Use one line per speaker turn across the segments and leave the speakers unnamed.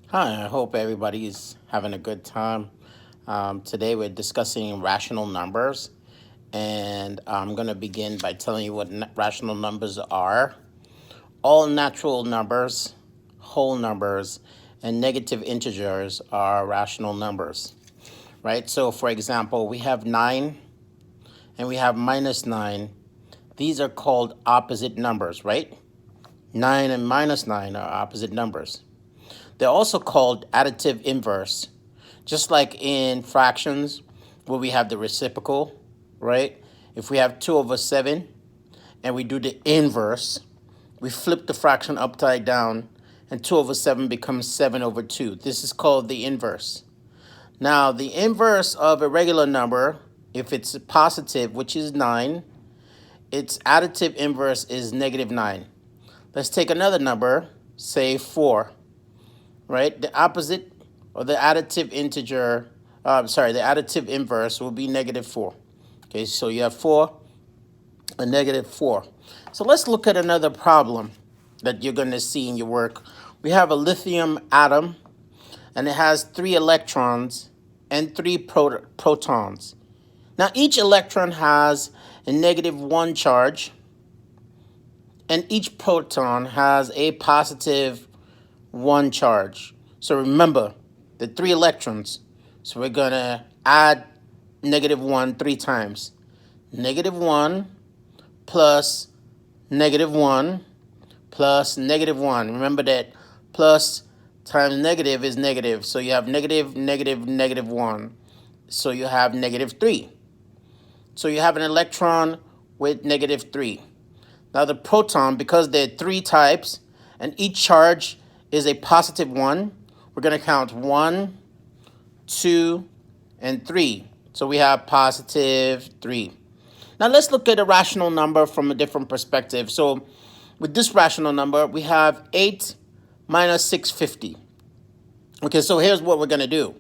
Hi, I hope everybody is having a good time. Today we're discussing rational numbers, and I'm going to begin by telling you what rational numbers are. All natural numbers, whole numbers, and negative integers are rational numbers, right? So, for example, we have 9 and we have -9. These are called opposite numbers, right? 9 and -9 are opposite numbers. They're also called additive inverse. Just like in fractions, where we have the reciprocal, right? If we have 2/7 and we do the inverse, we flip the fraction upside down, and 2/7 becomes 7/2. This is called the inverse. Now, the inverse of a regular number, if it's positive, which is 9, its additive inverse is -9. Let's take another number, say 4, right? The opposite or the additive integer, the additive inverse will be -4. Okay, so you have 4 and -4. So let's look at another problem that you're going to see in your work. We have a lithium atom, and it has 3 electrons and 3 protons. Now, each electron has a -1 charge, and each proton has a +1 charge. So remember, the 3 electrons. So we're going to add -1 3 times. -1 plus -1 plus -1. Remember that plus times negative is negative. So you have negative, negative, -1. So you have -3. So you have an electron with -3. Now the proton, because there are 3 types and each charge is a +1, we're going to count 1, 2, and 3. So we have +3. Now let's look at a rational number from a different perspective. So with this rational number, we have 8 minus 650. Okay, so here's what we're going to do.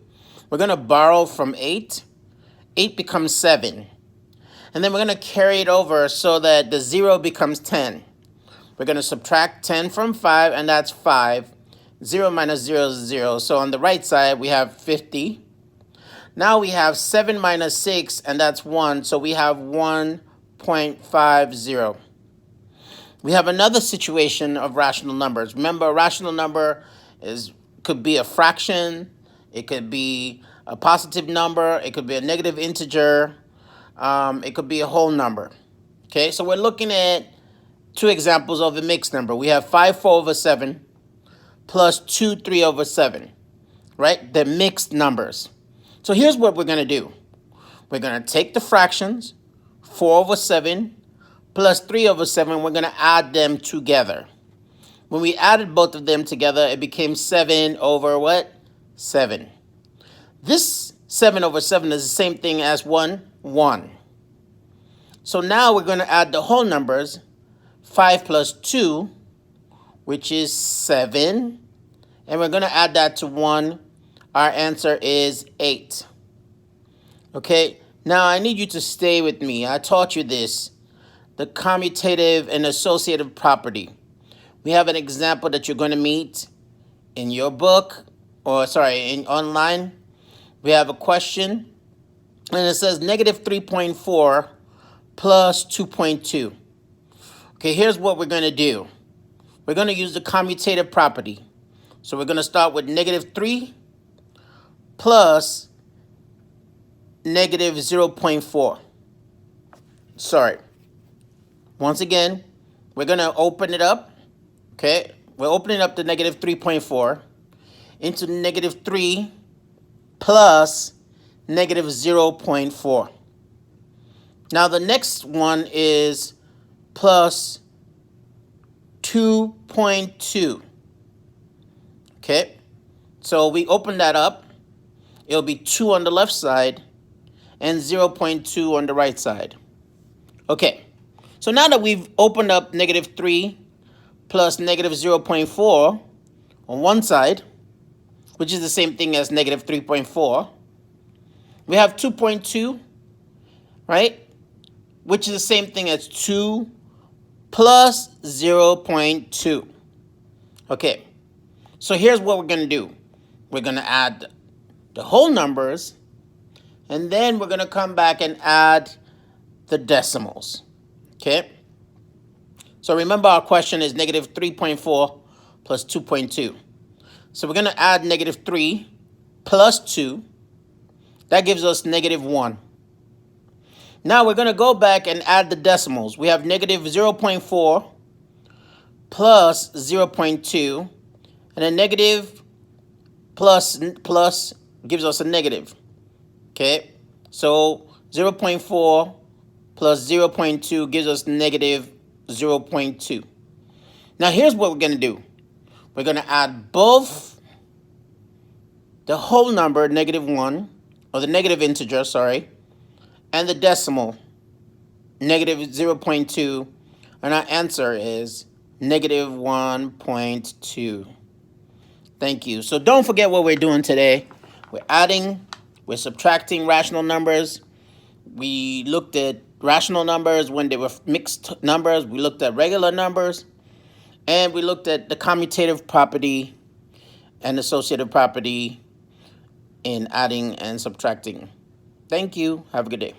We're going to borrow from 8. 8 becomes 7. And then we're going to carry it over so that the 0 becomes 10. We're going to subtract 10 from 5, and that's 5. 0 minus 0 is 0. So on the right side, we have 50. Now we have 7 minus 6, and that's 1. So we have 1.50. We have another situation of rational numbers. Remember, a rational number could be a fraction. It could be a positive number. It could be a negative integer. It could be a whole number. Okay, so we're looking at 2 examples of a mixed number. We have 5/4/7 plus 2/3/7, right? They're mixed numbers. So here's what we're going to do. We're going to take the fractions, 4/7 plus 3/7. We're going to add them together. When we added both of them together, it became 7/7. This 7/7 is the same thing as 1. So now we're going to add the whole numbers, 5 plus 2, which is 7. And we're going to add that to 1. Our answer is 8. Okay, now I need you to stay with me. I taught you this, the commutative and associative property. We have an example that you're going to meet in your book, in online. We have a question, and it says -3.4 plus 2.2. Okay, here's what we're going to do. We're going to use the commutative property. So we're going to start with -3 plus -0.4. Once again, we're going to open it up. Okay, we're opening up the -3.4 into -3 plus -0.4. Now the next one is plus 2.2. Okay, so we open that up. It'll be 2 on the left side and 0.2 on the right side. Okay, so now that we've opened up -3 plus -0.4 on one side, which is the same thing as -3.4, we have 2.2, right? Which is the same thing as 2 plus 0.2. Okay, so here's what we're going to do. we're going to add the whole numbers, and then we're going to come back and add the decimals. Okay? So remember, our question is negative 3.4 plus 2.2. So we're going to add negative 3 plus 2. That gives us negative 1. Now we're going to go back and add the decimals. We have negative 0.4 plus 0.2, and a negative plus gives us a negative. Okay, so 0.4 plus 0.2 gives us negative 0.2. Now here's what we're going to do. We're going to add both the whole number, negative 1, or the negative integer, sorry, and the decimal, negative 0.2, and our answer is negative 1.2. Thank you. So don't forget what we're doing today. We're adding, we're subtracting rational numbers. We looked at rational numbers when they were mixed numbers. We looked at regular numbers. And we looked at the commutative property and associative property in adding and subtracting. Thank you. Have a good day.